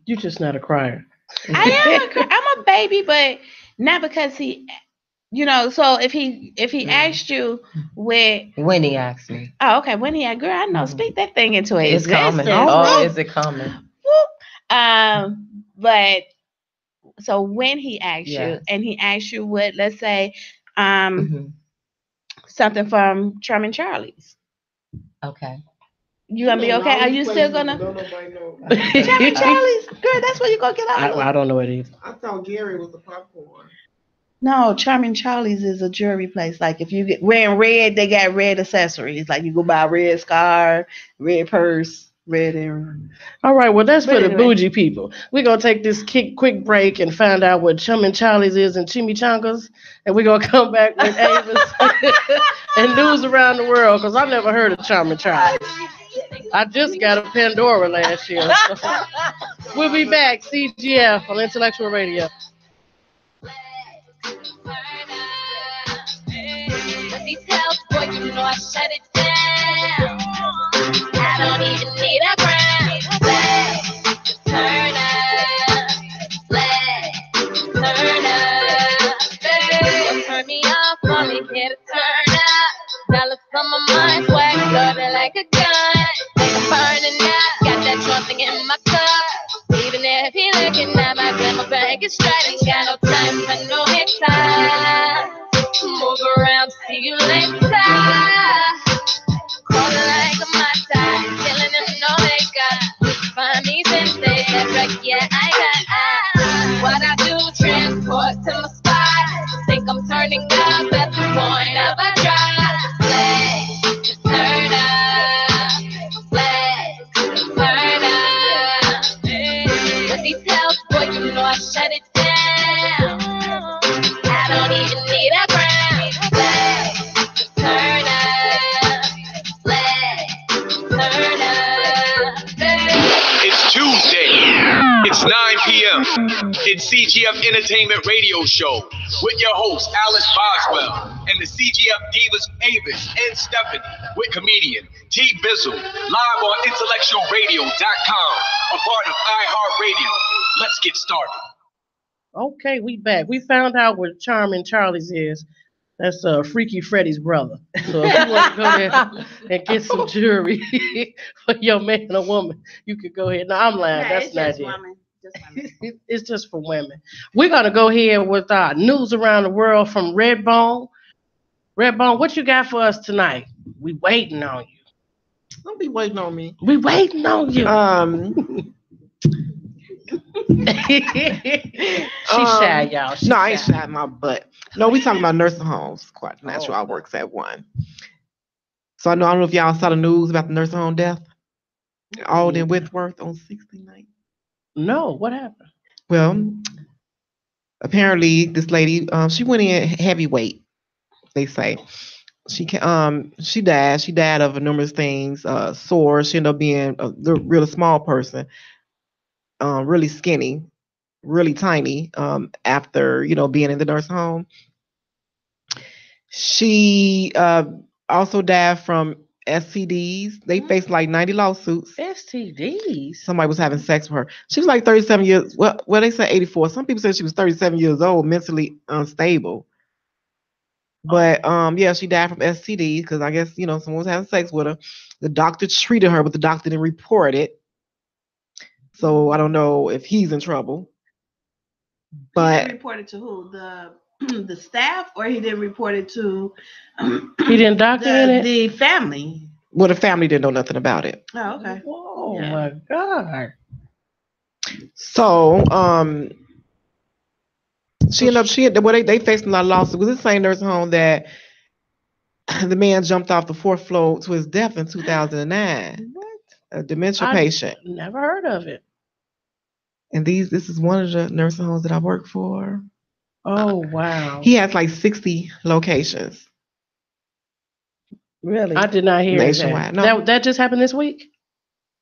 You're just not a crier. I'm a baby, but not because he, so if he asked you when He asked me, oh, okay, when he, girl, I know, speak that thing into it's existence. coming. Oh, is it coming? But so when he asks you, Yes. and he asks you what, let's say, Mhm. something from Charming Charlie's, Okay. you gonna be okay? Are you still gonna Don't nobody know. Charming Charlie's? Girl, that's where you gonna get all I don't know it either. I thought Gary was the popcorn. No, Charming Charlie's is a jewelry place. Like if you get wearing red, they got red accessories. Like you go buy a red scarf, red purse, red earring. All right, well, that's But for the anyway. bougie people. We're going to take this quick break and find out what Chum and Charlie's is and chimichangas. And we're going to come back with Avis and news around the world, because I never heard of Chum and Charlie's. I just got a Pandora last year. We'll be back, CGF on Intellectual Radio. Details, boy, you know I shut it down. I don't even need a crown. Flag, turn up. Flag, turn up. Don't turn me off, only here to turn up. Dollars from my mind, swag loaded like a gun. Like I'm burning up, got that something in my cup. Even if he looking at my gun, my bank is straight. Ain't got no time for no hiccup. Move around, see you later. Call it like a mata, killing them no makeup. Find me since they wreck, yeah, I got what I do, transport to my spot. Think I'm turning up at the point of a drop. Flag, turn up. Flag, turn up. The details, boy, you know I shut it down. I don't even need a crown. Turn up, flag, turn up. It's Tuesday. It's 9 p.m. It's CGF Entertainment Radio Show with your host, Alice Boswell, and the CGF Divas Avis and Stephanie with comedian T Bizzle, live on IntellectualRadio.com, a part of iHeartRadio. Let's get started. Okay, we back. We found out what Charming Charlie's is. That's Freaky Freddy's brother. So if you want to go there and get some jewelry for your man or woman, you could go ahead. No, I'm lying. That's not it. It's just for women. We're going to go here with our news around the world from Redbone. Redbone, what you got for us tonight? We waiting on you. Don't be waiting on me. We waiting on you. She's shy, y'all. She's No, I ain't shy my butt. No, we talking about nursing homes. Quite natural. I works at one. So I don't know if y'all saw the news about the nursing home death. All in Whitworth on 69. No, what happened? Well, apparently this lady, she went in heavyweight. They say she died. She died of numerous things. Sore. She ended up being a really small person. Really skinny, really tiny. After being in the nursing home, she also died from STDs. They faced like 90 lawsuits. STDs. Somebody was having sex with her. She was like 37 years. Well, they said 84. Some people said she was 37 years old, mentally unstable. But yeah, she died from STD because I guess someone was having sex with her. The doctor treated her, but the doctor didn't report it. So I don't know if he's in trouble. But he didn't report it to who? The staff, or he didn't report it to he didn't document it? The family. Well, the family didn't know nothing about it. Oh, okay. Oh my God. So they faced a lot of lawsuits. It was the same nursing home that the man jumped off the 4th floor to his death in 2009. What? A dementia patient. Never heard of it. And this is one of the nursing homes that I work for. Oh wow. He has like 60 locations. Really? I did not hear nationwide. that. No. That just happened this week?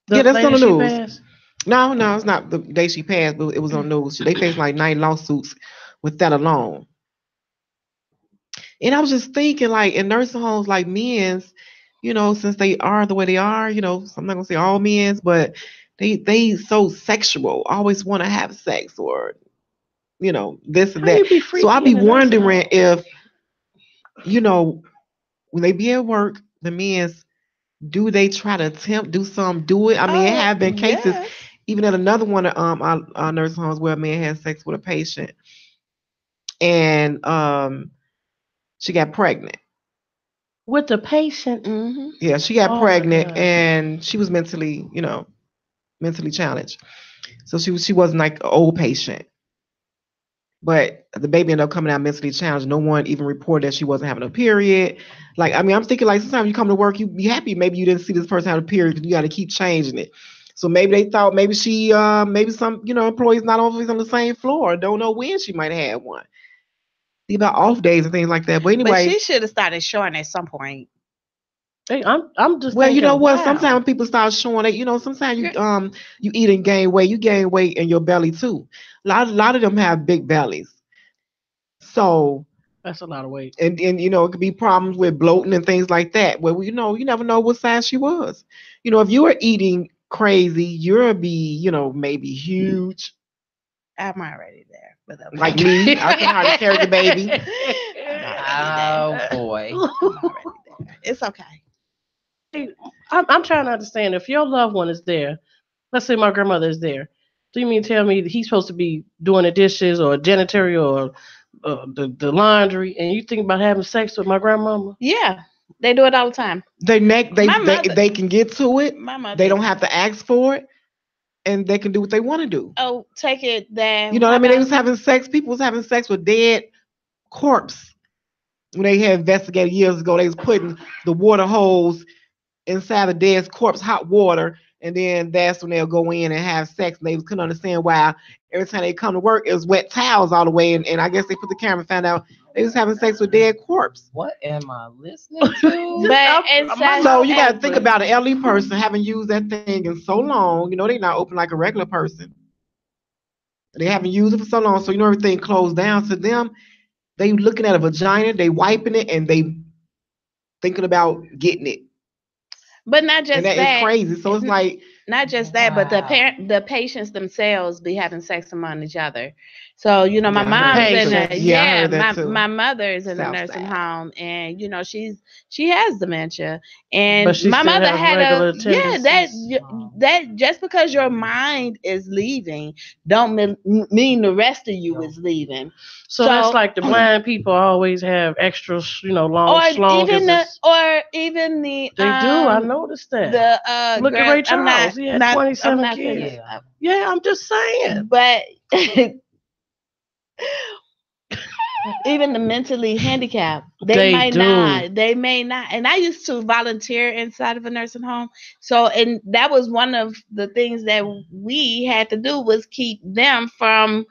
Yeah, that's on the news. Passed? No, it's not the day she passed, but it was on the news. They faced like 9 lawsuits with that alone. And I was just thinking, like, in nursing homes, like men's, since they are the way they are, I'm not gonna say all men's, but they so sexual, always want to have sex or, this and that. So I'll be wondering if, when they be at work, the men's, do they try to do it? I mean, it have been cases, even at another one of our nursing homes where a man had sex with a patient, and she got pregnant. With the patient? Mm-hmm. Yeah, she got pregnant, and she was mentally challenged. So she wasn't like an old patient. But the baby ended up coming out mentally challenged. No one even reported that she wasn't having a period. Like, I mean, I'm thinking, like, sometimes you come to work, you be happy maybe you didn't see this person have a period because you got to keep changing it. So maybe they thought maybe she, maybe some, employees not always on the same floor, don't know when she might have had one. See about off days and things like that. But anyway, she should have started showing at some point. Hey, I'm just. Well, thinking, you know what? wow. Sometimes when people start showing it, sometimes you eat and gain weight. You gain weight in your belly too. A lot of them have big bellies. So that's a lot of weight. And it could be problems with bloating and things like that. Well, you never know what size she was. If you were eating crazy, you'll be, maybe huge. I'm already there. But okay. Like me, I can hardly carry the baby. Oh boy. It's okay. I'm trying to understand, if your loved one is there, let's say my grandmother is there, do you mean tell me that he's supposed to be doing the dishes or janitorial or the laundry, and you think about having sex with my grandmama? Yeah, they do it all the time. They can get to it. My mother, they don't have to ask for it, and they can do what they want to do. Oh, take it that. You know what I mean? They was having sex. People was having sex with dead corpse. When they had investigated years ago, they was putting the water hose inside the dead corpse, hot water, and then that's when they'll go in and have sex. And they couldn't understand why every time they come to work, it was wet towels all the way. And I guess they put the camera and found out they was having sex with dead corpse. What am I listening to? So you got to think about an elderly person having used that thing in so long. They're not open like a regular person. They haven't used it for so long, so everything closed down to them. They looking at a vagina, they wiping it, and they thinking about getting it. But not just that. It's crazy. So it's like not just that, but the patients themselves be having sex among each other. So my mom's my mother is in a nursing home, and she has dementia, and my mother had that just because your mind is leaving don't mean the rest of you is leaving. So that's like the blind people always have extra, long, or even the they do. I noticed that. Look at Ray Charles. He had 27 kids. Yeah, I'm just saying. But even the mentally handicapped, they may not. And I used to volunteer inside of a nursing home. So, and that was one of the things that we had to do was keep them from,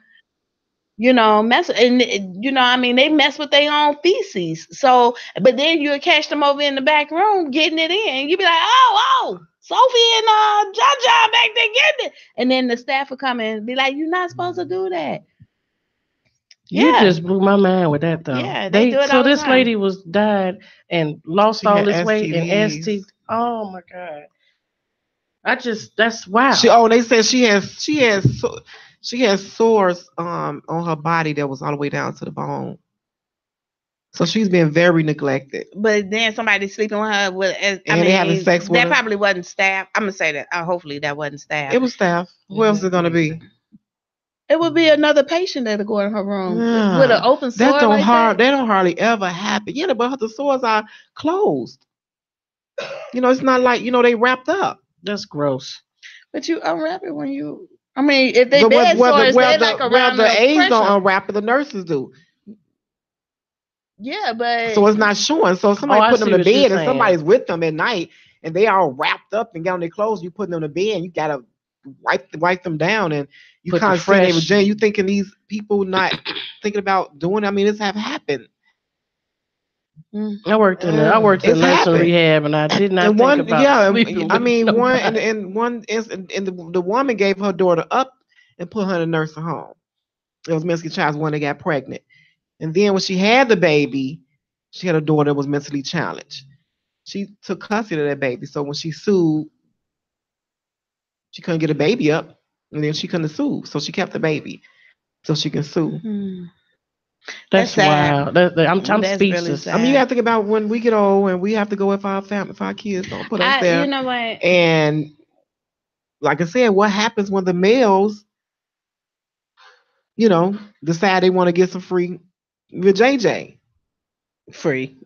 mess. And, they mess with their own feces. So, but then you would catch them over in the back room getting it in. You'd be like, oh, Sophie and John back there getting it. And then the staff would come in and be like, you're not supposed to do that. You just blew my mind with that, though. Yeah, they do it so all the this time. lady died and lost all this weight and ST. Oh my God. That's wow. They said she has sores on her body that was all the way down to the bone. So she's been very neglected. But then somebody sleeping with her And they having sex with that her. probably wasn't staff. I'm gonna say that. Hopefully that wasn't staff. It was staff. Who else is it gonna be? It would be another patient that'll go in her room Yeah. with an open sore That don't like that. They don't hardly ever happen. Yeah, but the sores are closed. It's not like they wrapped up. That's gross. But you unwrap it when you. I mean, if they But bed sores, they're like where around the aides pressure. don't unwrap it, the nurses do. Yeah, but So it's not showing. So if somebody I put them see in the what you're bed and saying. somebody's with them at night and they all wrapped up and got on their clothes, you put them in the bed and you gotta wipe them down and you Put kind the of saying they were fresh- Jane. You thinking these people not thinking about doing it? I mean, this have happened. I worked in nursing happened. rehab, and I did not And think one, about sleeping I with mean, nobody. one instance, and the woman gave her daughter up and put her in a nursing home. It was mentally challenged when they got pregnant, and then when she had the baby, she had a daughter that was mentally challenged. She took custody of that baby, so when she sued, she couldn't get a baby up, and then she couldn't sue, so she kept the baby so she can sue. That's sad. wild. I'm That's speechless. really sad. I mean, you have to think about when we get old and we have to go with our family, if our kids don't put us there. You know what? And like I said, what happens when the males, decide they want to get some free with JJ? Free.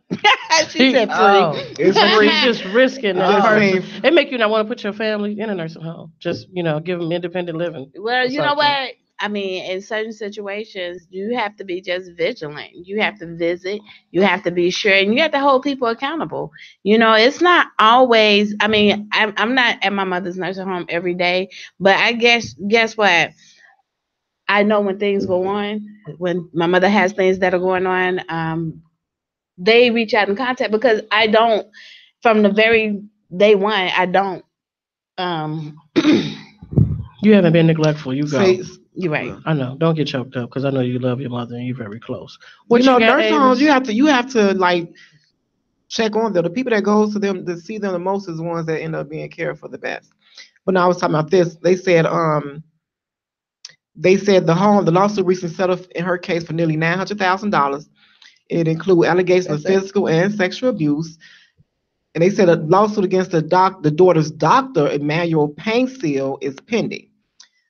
She said free. It's But free. you just risking that Just person. saying. It make you not want to put your family in a nursing home. Just give them independent living. Well, you know something. what? I mean, in certain situations, you have to be just vigilant. You have to visit. You have to be sure, and you have to hold people accountable. It's not always. I mean, I'm not at my mother's nursing home every day, but I guess what? I know when things go on, when my mother has things that are going on, they reach out and contact because I don't. From the very day one, I don't. You haven't been neglectful. You go. You're right. I know. Don't get choked up because I know you love your mother and you're very close. Nursing homes, you have to like check on them. The people that goes to them to see them the most is the ones that end up being cared for the best. But now I was talking about this. They said the lawsuit recently settled in her case for nearly $900,000. It includes allegations of physical and sexual abuse. And they said a lawsuit against the daughter's doctor, Emmanuel Painsil, is pending.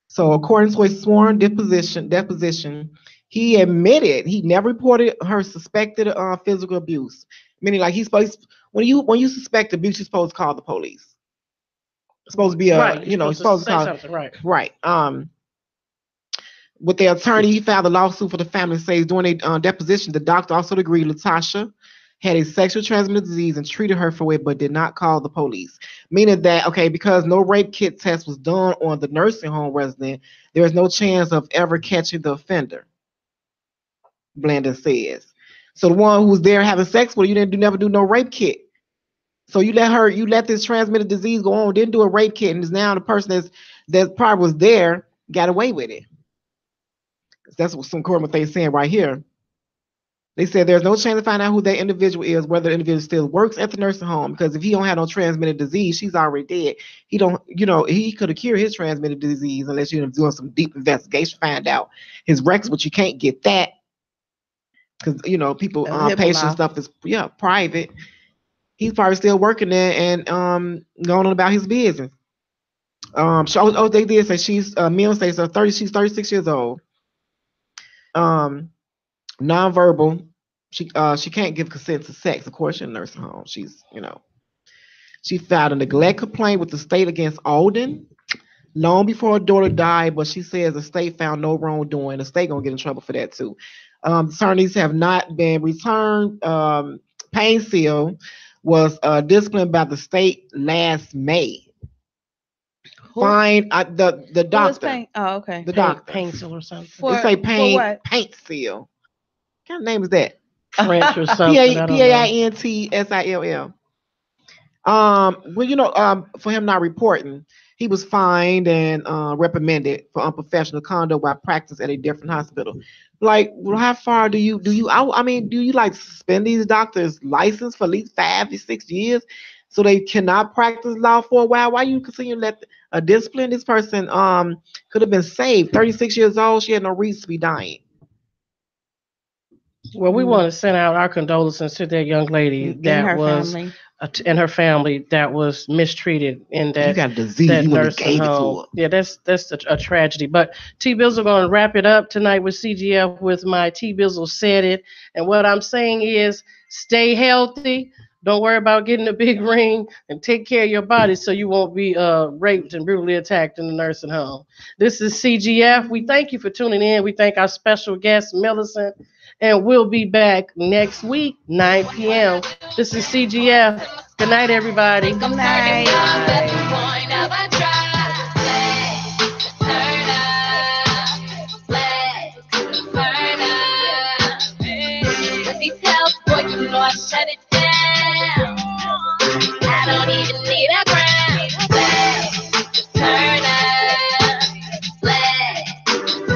So according to a sworn deposition, he admitted he never reported her suspected physical abuse. Meaning, like he's supposed when you suspect abuse, you're supposed to call the police. It's supposed to be supposed to call something, right? Right. With the attorney, he filed a lawsuit for the family. Says during a deposition, the doctor also agreed Latasha had a sexual transmitted disease and treated her for it, but did not call the police. Meaning that, because no rape kit test was done on the nursing home resident, there is no chance of ever catching the offender, Blandon says. So the one who was there having sex with her, you never do no rape kit. So you let this transmitted disease go on, didn't do a rape kit, and is now the person that probably was there got away with it. That's what they're saying right here. They said there's no chance to find out who that individual is, whether the individual still works at the nursing home, because if he don't have no transmitted disease, she's already dead. He don't, he could have cured his transmitted disease unless you're doing some deep investigation, find out his records, but you can't get that because people patient stuff is private. He's probably still working there and going on about his business. They did say she's Mill says she's 36 years old. Nonverbal. She can't give consent to sex. Of course, in a nursing home. She's she filed a neglect complaint with the state against Alden long before her daughter died, but she says the state found no wrongdoing. The state gonna get in trouble for that too. Attorneys have not been returned. Painsil was disciplined by the state last May. Fine, the doctor. Oh, okay. The doctor. Painsil or something. They say what? Painsil. What kind of name is that? French or something. Paintsill. For him not reporting, he was fined and reprimanded for unprofessional conduct while practicing at a different hospital. Like, well, how far do you like suspend these doctors' license for at least 5 to 6 years? so they cannot practice law for a while. Why you continue to let a discipline? This person could have been saved. 36 years old, she had no reason to be dying. Well, we want to send out our condolences to that young lady In that her was family. and her family that was mistreated in You that got a disease, that you wouldn't have nursing gave it to home. her. Yeah, that's a tragedy. But T Bizzle going to wrap it up tonight with CGF with my T Bizzle said it. And what I'm saying is, stay healthy. Don't worry about getting a big ring, and take care of your body so you won't be raped and brutally attacked in the nursing home. This is CGF. We thank you for tuning in. We thank our special guest, Millicent. And we'll be back next week, 9 p.m. This is CGF. Good night, everybody. Good night. I shut it down. I don't even need a crown. Turn up,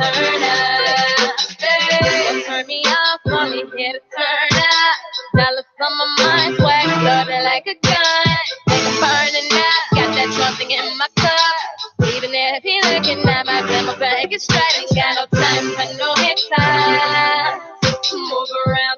turn up. Don't turn me off, only here to turn up. Dollars on my mind, swag loaded like a gun. Like I'm burning up, got that something in my cup. Even if he looking at my bill, my bank is straight. Ain't got no time for no hiccups. Move around.